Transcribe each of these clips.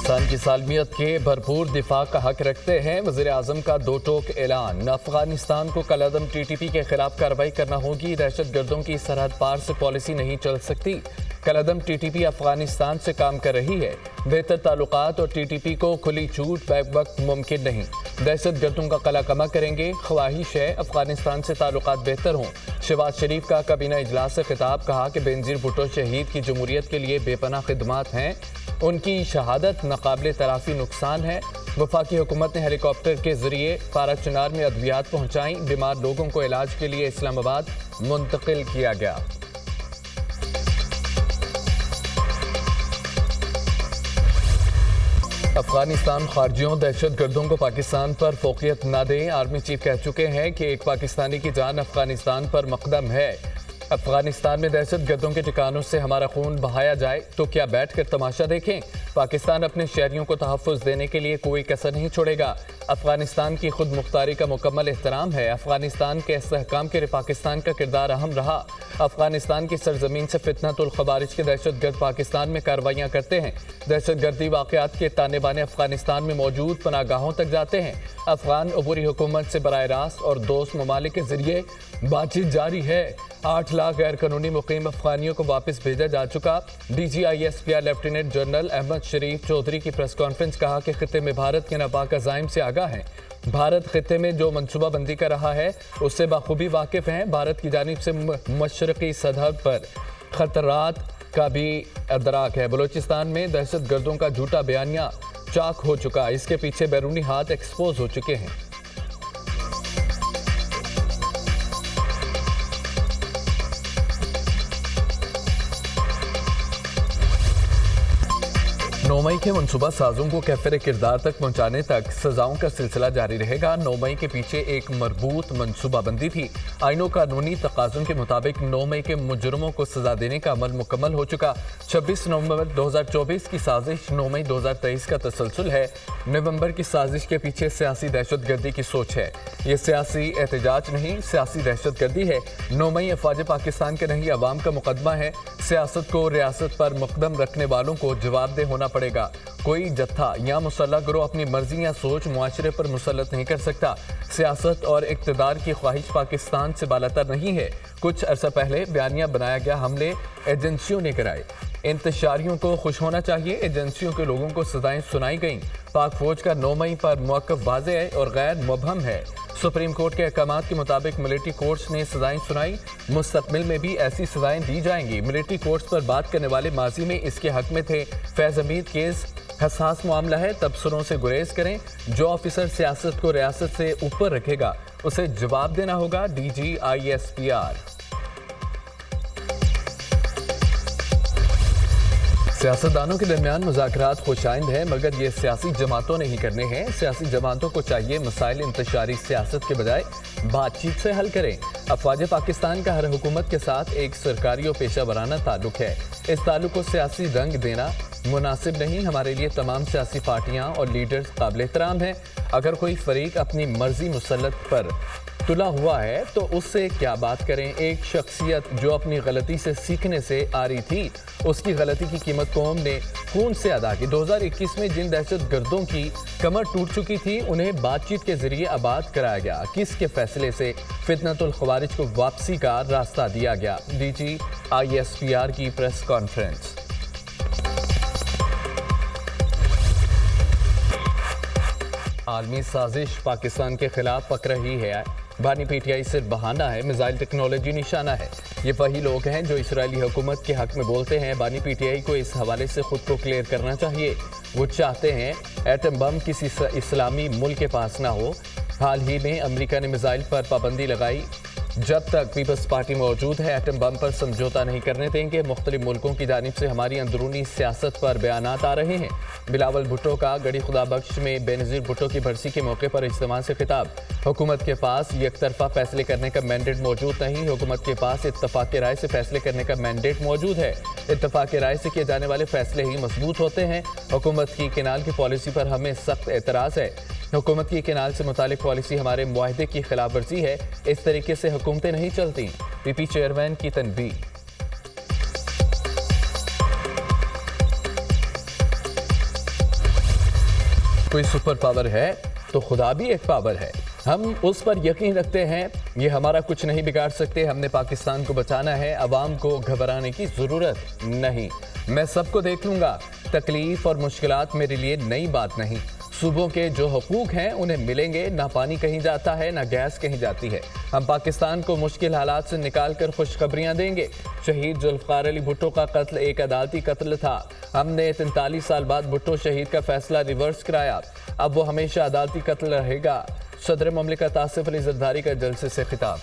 پاکستان کی سالمیت کے بھرپور دفاع کا حق رکھتے ہیں۔ وزیر اعظم کا دو ٹوک اعلان۔ افغانستان کو کالعدم ٹی ٹی پی کے خلاف کارروائی کرنا ہوگی۔ دہشت گردوں کی سرحد پار سے پالیسی نہیں چل سکتی۔ کالعدم ٹی ٹی پی افغانستان سے کام کر رہی ہے۔ بہتر تعلقات اور ٹی ٹی پی کو کھلی چھوٹ بیک وقت ممکن نہیں۔ دہشت گردوں کا قلع کما کریں گے۔ خواہش ہے افغانستان سے تعلقات بہتر ہوں۔ شہباز شریف کا کابینہ اجلاس سے خطاب۔ کہا کہ بینظیر بھٹو شہید کی جمہوریت کے لیے بے پناہ خدمات ہیں۔ ان کی شہادت ناقابل تلافی نقصان ہے۔ وفاقی حکومت نے ہیلی کاپٹر کے ذریعے پارا چنار میں ادویات پہنچائیں۔ بیمار لوگوں کو علاج کے لیے اسلام آباد منتقل کیا گیا۔ افغانستان خارجیوں دہشت گردوں کو پاکستان پر فوقیت نہ دیں۔ آرمی چیف کہہ چکے ہیں کہ ایک پاکستانی کی جان افغانستان پر مقدم ہے۔ افغانستان میں دہشت گردوں کے ٹھکانوں سے ہمارا خون بہایا جائے تو کیا بیٹھ کر تماشا دیکھیں؟ پاکستان اپنے شہریوں کو تحفظ دینے کے لیے کوئی کسر نہیں چھوڑے گا۔ افغانستان کی خود مختاری کا مکمل احترام ہے۔ افغانستان کے استحکام کے لیے پاکستان کا کردار اہم رہا۔ افغانستان کی سرزمین سے فتنۃ الخوارج کے دہشت گرد پاکستان میں کارروائیاں کرتے ہیں۔ دہشت گردی واقعات کے تانے بانے افغانستان میں موجود پناہ گاہوں تک جاتے ہیں۔ افغان عبوری حکومت سے براہ راست اور دوست ممالک کے ذریعے بات چیت جاری ہے۔ 8 لاکھ غیر قانونی مقیم افغانیوں کو واپس بھیجا جا چکا۔ D G I S P R lieutenant general Ahmed Sharif Chaudhry کی پریس کانفرنس۔ کہا کہ خطے میں بھارت کے ناپاک عزائم سے آگاہ ہیں۔ بھارت خطے میں جو منصوبہ بندی کر رہا ہے اس سے بخوبی واقف ہیں۔ بھارت کی جانب سے مشرقی سرحد پر خطرات کا بھی ادراک ہے۔ بلوچستان میں دہشت گردوں کا جھوٹا بیانیہ چاک ہو چکا۔ اس کے پیچھے بیرونی ہاتھ ایکسپوز ہو چکے ہیں۔ 9 مئی کے منصوبہ سازوں کو کیفر کردار تک پہنچانے تک سزاؤں کا سلسلہ جاری رہے گا۔ 9 مئی کے پیچھے ایک مربوط منصوبہ بندی تھی۔ آئین و قانونی تقاضوں کے مطابق 9 مئی کے مجرموں کو سزا دینے کا عمل مکمل ہو چکا۔ 26 نومبر 2024 کی سازش 9 مئی 2023 کا تسلسل ہے۔ نومبر کی سازش کے پیچھے سیاسی دہشت گردی کی سوچ ہے۔ یہ سیاسی احتجاج نہیں، سیاسی دہشت گردی ہے۔ 9 مئی افواج پاکستان کے نہیں، عوام کا مقدمہ ہے۔ سیاست کو ریاست پر مقدم رکھنے والوں کو جواب دہ ہونا پڑے گا۔ کوئی جتھا یا مسلح گروہ اپنی مرضی یا سوچ معاشرے پر مسلط نہیں کر سکتا۔ سیاست اور اقتدار کی خواہش پاکستان سے بالاتر نہیں ہے۔ کچھ عرصہ پہلے بیانیہ بنایا گیا حملے ایجنسیوں نے کرائے۔ انتشاریوں کو خوش ہونا چاہیے۔ ایجنسیوں کے لوگوں کو سزائیں سنائی گئیں۔ پاک فوج کا 9 مئی پر موقف واضح ہے اور غیر مبہم ہے۔ سپریم کورٹ کے احکامات کے مطابق ملٹری کورٹس نے سزائیں سنائی۔ مستقبل میں بھی ایسی سزائیں دی جائیں گی۔ ملٹری کورٹس پر بات کرنے والے ماضی میں اس کے حق میں تھے۔ فیض حمید کیس حساس معاملہ ہے، تبصروں سے گریز کریں۔ جو آفیسر سیاست کو ریاست سے اوپر رکھے گا اسے جواب دینا ہوگا۔ D G I S P R. سیاستدانوں کے درمیان مذاکرات خوش آئند ہیں، مگر یہ سیاسی جماعتوں نے ہی کرنے ہیں۔ سیاسی جماعتوں کو چاہیے مسائل انتشاری سیاست کے بجائے بات چیت سے حل کریں۔ افواج پاکستان کا ہر حکومت کے ساتھ ایک سرکاری اور پیشہ ورانہ تعلق ہے۔ اس تعلق کو سیاسی رنگ دینا مناسب نہیں۔ ہمارے لیے تمام سیاسی پارٹیاں اور لیڈرز قابل احترام ہیں۔ اگر کوئی فریق اپنی مرضی مسلط پر تلا ہوا ہے تو اس سے کیا بات کریں۔ ایک شخصیت جو اپنی غلطی سے سیکھنے سے آ رہی تھی، اس کی غلطی کی قیمت قوم نے خون سے ادا کی۔ 2021 میں جن دہشت گردوں کی کمر ٹوٹ چکی تھی انہیں بات چیت کے ذریعے آباد کرایا گیا۔ کس کے فیصلے سے فتنۃ الخوارج کو واپسی کا راستہ دیا گیا؟ D G I S P R کی پریس کانفرنس۔ عالمی سازش پاکستان کے خلاف پک رہی ہے۔ بانی پی ٹی آئی صرف بہانہ ہے، میزائل ٹیکنالوجی نشانہ ہے۔ یہ وہی لوگ ہیں جو اسرائیلی حکومت کے حق میں بولتے ہیں۔ بانی پی ٹی آئی کو اس حوالے سے خود کو کلیئر کرنا چاہیے۔ وہ چاہتے ہیں ایٹم بم کسی اسلامی ملک کے پاس نہ ہو۔ حال ہی میں امریکہ نے میزائل پر پابندی لگائی۔ جب تک پیپلز پارٹی موجود ہے ایٹم بم پر سمجھوتہ نہیں کرنے دیں گے۔ مختلف ملکوں کی جانب سے ہماری اندرونی سیاست پر بیانات آ رہے ہیں۔ بلاول بھٹو کا گڑھی خدا بخش میں بینظیر بھٹو کی برسی کے موقع پر اجتماع سے خطاب۔ حکومت کے پاس یک طرفہ فیصلے کرنے کا مینڈیٹ موجود نہیں، حکومت کے پاس اتفاق رائے سے فیصلے کرنے کا مینڈیٹ موجود ہے۔ اتفاق رائے سے کیے جانے والے فیصلے ہی مضبوط ہوتے ہیں۔ حکومت کی کینال کی پالیسی پر ہمیں سخت اعتراض ہے۔ حکومت کی کینال سے متعلق پالیسی ہمارے معاہدے کی خلاف ورزی ہے۔ اس طریقے سے حکومتیں نہیں چلتی۔ پی پی چیئرمین کی تنبیہ۔ کوئی سپر پاور ہے تو خدا بھی ایک پاور ہے، ہم اس پر یقین رکھتے ہیں، یہ ہمارا کچھ نہیں بگاڑ سکتے، ہم نے پاکستان کو بچانا ہے، عوام کو گھبرانے کی ضرورت نہیں، میں سب کو دیکھ لوں گا، تکلیف اور مشکلات میرے لیے نئی بات نہیں، صوبوں کے جو حقوق ہیں انہیں ملیں گے، نہ پانی کہیں جاتا ہے نہ گیس کہیں جاتی ہے، ہم پاکستان کو مشکل حالات سے نکال کر خوشخبریاں دیں گے، شہید ذوالفقار علی بھٹو کا قتل ایک عدالتی قتل تھا، ہم نے 43 سال بعد بھٹو شہید کا فیصلہ ریورس کرایا، اب وہ ہمیشہ عدالتی قتل رہے گا، صدر مملکت آصف علی زرداری کا جلسے سے خطاب۔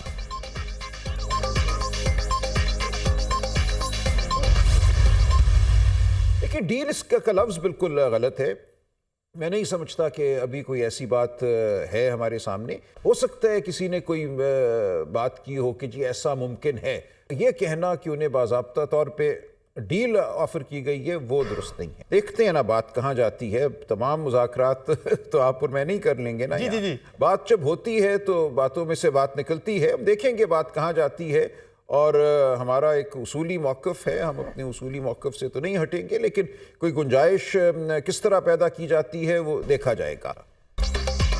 دیکھیں ڈیل اس کا لفظ بالکل غلط ہے، میں نہیں سمجھتا کہ ابھی کوئی ایسی بات ہے ہمارے سامنے، ہو سکتا ہے کسی نے کوئی بات کی ہو کہ جی ایسا ممکن ہے، یہ کہنا کہ انہیں باضابطہ طور پہ ڈیل آفر کی گئی ہے وہ درست نہیں ہے۔ دیکھتے ہیں نا بات کہاں جاتی ہے، تمام مذاکرات تو آپ اور میں نہیں کر لیں گے نا، بات جب ہوتی ہے تو باتوں میں سے بات نکلتی ہے، ہم دیکھیں گے بات کہاں جاتی ہے، اور ہمارا ایک اصولی موقف ہے، ہم اپنے اصولی موقف سے تو نہیں ہٹیں گے، لیکن کوئی گنجائش کس طرح پیدا کی جاتی ہے وہ دیکھا جائے گا۔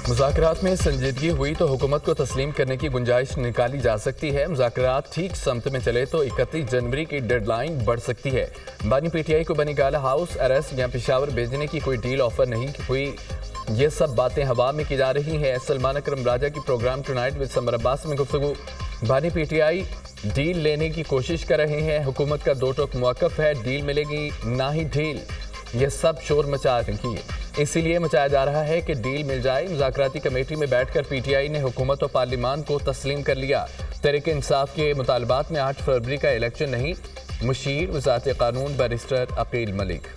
مذاکرات میں سنجیدگی ہوئی تو حکومت کو تسلیم کرنے کی گنجائش نکالی جا سکتی ہے، مذاکرات ٹھیک سمت میں چلے تو 31 جنوری کی ڈیڈ لائن بڑھ سکتی ہے، بانی پی ٹی آئی کو بنی گالہ ہاؤس اریسٹ یا پشاور بھیجنے کی کوئی ڈیل آفر نہیں ہوئی، یہ سب باتیں ہوا میں کی جا رہی ہیں۔ سلمان اکرم راجہ کی پروگرام ٹونائٹ وذ سمر عباس میں گفتگو، بانی پی ٹی آئی ڈیل لینے کی کوشش کر رہے ہیں، حکومت کا دو ٹوک موقف ہے، ڈیل ملے گی نہ ہی ڈھیل، یہ سب شور مچا رہی ہے، اسی لیے مچایا جا رہا ہے کہ ڈیل مل جائے۔ مذاکراتی کمیٹی میں بیٹھ کر پی ٹی آئی نے حکومت و پارلیمان کو تسلیم کر لیا، تحریک انصاف کے مطالبات میں 8 فروری کا الیکشن نہیں، مشیر وزارت قانون بیرسٹر عقیل ملک۔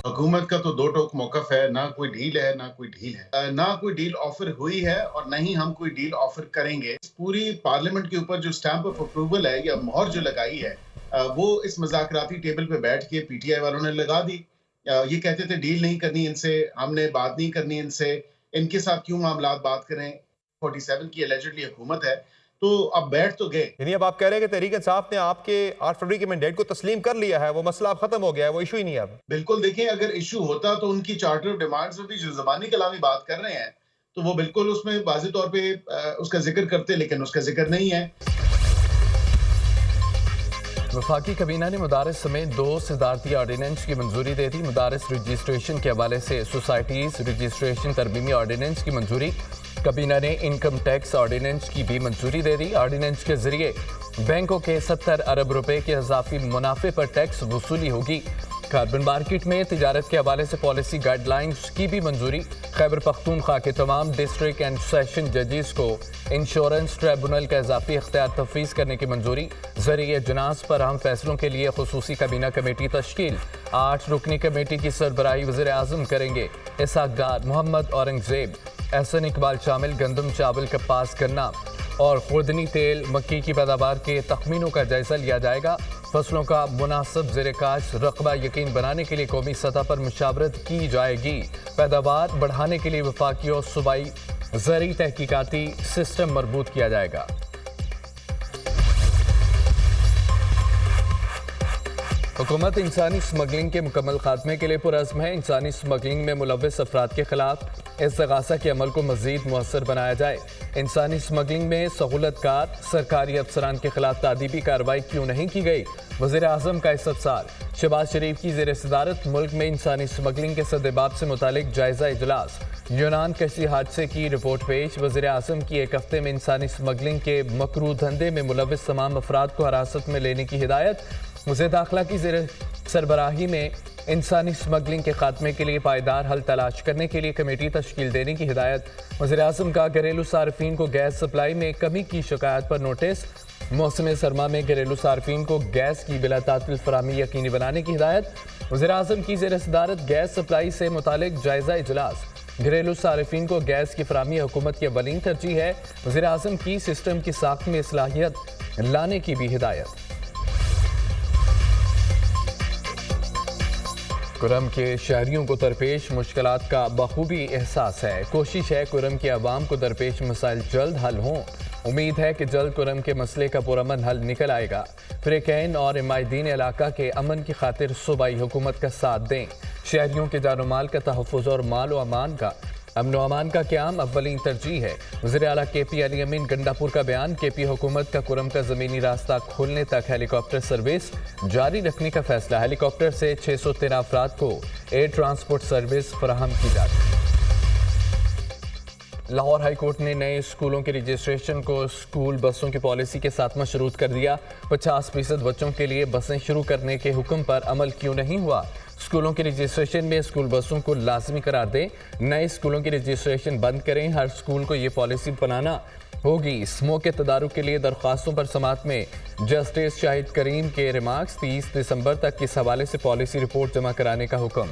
حکومت کا تو دو ٹوک موقف ہے، نہ کوئی ڈیل ہے نہ کوئی ڈیل ہے، نہ کوئی ڈیل آفر ہوئی ہے اور نہ ہی ہم کوئی ڈیل آفر کریں گے۔ پوری پارلیمنٹ کے اوپر جو سٹیمپ آف اپروول ہے یا مہر جو لگائی ہے وہ اس مذاکراتی ٹیبل پہ بیٹھ کے پی ٹی آئی والوں نے لگا دی، یہ کہتے تھے ڈیل نہیں کرنی ان سے، ہم نے بات نہیں کرنی ان سے، ان کے ساتھ کیوں معاملات بات کریں، 47 کی الیجڈلی حکومت ہے، تو اب بیٹھ تو گئے۔ یعنی اب آپ کہہ رہے ہیں کہ تحریک انصاف نے آپ کے 8 فروری کے مینڈیٹ کو تسلیم کر لیا ہے، وہ مسئلہ اب ختم ہو گیا ہے، وہ ایشو ہی نہیں ہے اب؟ بالکل، دیکھیں اگر ایشو ہوتا تو ان کی چارٹر آف ڈیمانڈز میں بھی جو زبانی کلامی بات کر رہے ہیں تو وہ بالکل اس میں واضح طور پہ اس کا ذکر کرتے، لیکن اس کا ذکر نہیں ہے۔ وفاقی کابینہ نے مدارس سمیت 2 صدارتی آرڈیننس کی منظوری دے دی، مدارس رجسٹریشن کے حوالے سے سوسائٹیز رجسٹریشن ترمیمی آرڈیننس کی منظوری، کابینہ نے انکم ٹیکس آرڈیننس کی بھی منظوری دے دی، آرڈیننس کے ذریعے بینکوں کے 70 ارب روپے کے اضافی منافع پر ٹیکس وصولی ہوگی، کاربن مارکیٹ میں تجارت کے حوالے سے پالیسی گائیڈ لائنز کی بھی منظوری، خیبر پختونخوا کے تمام ڈسٹرکٹ اینڈ سیشن ججز کو انشورنس ٹریبونل کا اضافی اختیار تفویض کرنے کی منظوری، ذریعہ جناز پر اہم فیصلوں کے لیے خصوصی کابینہ کمیٹی تشکیل، 8 رکنی کمیٹی کی سربراہی وزیر اعظم کریں گے، اسحاق ڈار، محمد اورنگزیب، احسن اقبال شامل، گندم چاول کپاس گنا اور خوردنی تیل مکی کی پیداوار کے تخمینوں کا جائزہ لیا جائے گا، فصلوں کا مناسب زیر کاشت رقبہ یقین بنانے کے لیے قومی سطح پر مشاورت کی جائے گی، پیداوار بڑھانے کے لیے وفاقی اور صوبائی زرعی تحقیقاتی سسٹم مربوط کیا جائے گا۔ حکومت انسانی سمگلنگ کے مکمل خاتمے کے لیے پرعزم ہے، انسانی سمگلنگ میں ملوث افراد کے خلاف استغاثہ کے عمل کو مزید مؤثر بنایا جائے، انسانی سمگلنگ میں سہولت کار سرکاری افسران کے خلاف تعدیبی کارروائی کیوں نہیں کی گئی، وزیر اعظم کا استفسار، شہباز شریف کی زیر صدارت ملک میں انسانی سمگلنگ کے سدباب سے متعلق جائزہ اجلاس، یونان کشتی حادثے کی رپورٹ پیش، وزیر اعظم کی ایک ہفتے میں انسانی سمگلنگ کے مکروہ دھندے میں ملوث تمام افراد کو حراست میں لینے کی ہدایت، وزیر داخلہ کی زیر سربراہی میں انسانی سمگلنگ کے خاتمے کے لیے پائیدار حل تلاش کرنے کے لیے کمیٹی تشکیل دینے کی ہدایت، وزیر اعظم کا گھریلو صارفین کو گیس سپلائی میں کمی کی شکایت پر نوٹس، موسم سرما میں گھریلو صارفین کو گیس کی بلا تعطل فراہمی یقینی بنانے کی ہدایت، وزیر اعظم کی زیر صدارت گیس سپلائی سے متعلق جائزہ اجلاس، گھریلو صارفین کو گیس کی فراہمی حکومت کی اولین ترجیح ہے، وزیر اعظم کی سسٹم کی ساخت میں اصلاحیت لانے کی بھی ہدایت۔ کرم کے شہریوں کو درپیش مشکلات کا بخوبی احساس ہے. کوشش ہے کرم کے عوام کو درپیش مسائل جلد حل ہوں. امید ہے کہ جلد کرم کے مسئلے کا پرامن حل نکل آئے گا. فریقین اور عمائدین علاقہ کے امن کی خاطر صوبائی حکومت کا ساتھ دیں. شہریوں کے جان و مال کا تحفظ اور امن و امان کا قیام اولین ترجیح ہے. وزیر اعلیٰ کے پی علی امین گنڈاپور کا بیان. کے پی حکومت کا کرم کا زمینی راستہ کھولنے تک ہیلی کاپٹر سروس جاری رکھنے کا فیصلہ. ہیلی کاپٹر سے 613 افراد کو ایئر ٹرانسپورٹ سروس فراہم کی جائے. لاہور ہائی کورٹ نے نئے اسکولوں کے رجسٹریشن کو اسکول بسوں کی پالیسی کے ساتھ مشروط کر دیا. 50% بچوں کے لیے بسیں شروع کرنے کے حکم پر عمل کیوں نہیں ہوا؟ اسکولوں کی رجسٹریشن میں اسکول بسوں کو لازمی قرار دیں. نئے اسکولوں کی رجسٹریشن بند کریں. ہر اسکول کو یہ پالیسی بنانا ہوگی. اسموک کے تدارک کے لیے درخواستوں پر سماعت میں جسٹس شاہد کریم کے ریمارکس. 30 دسمبر تک اس حوالے سے پالیسی رپورٹ جمع کرانے کا حکم.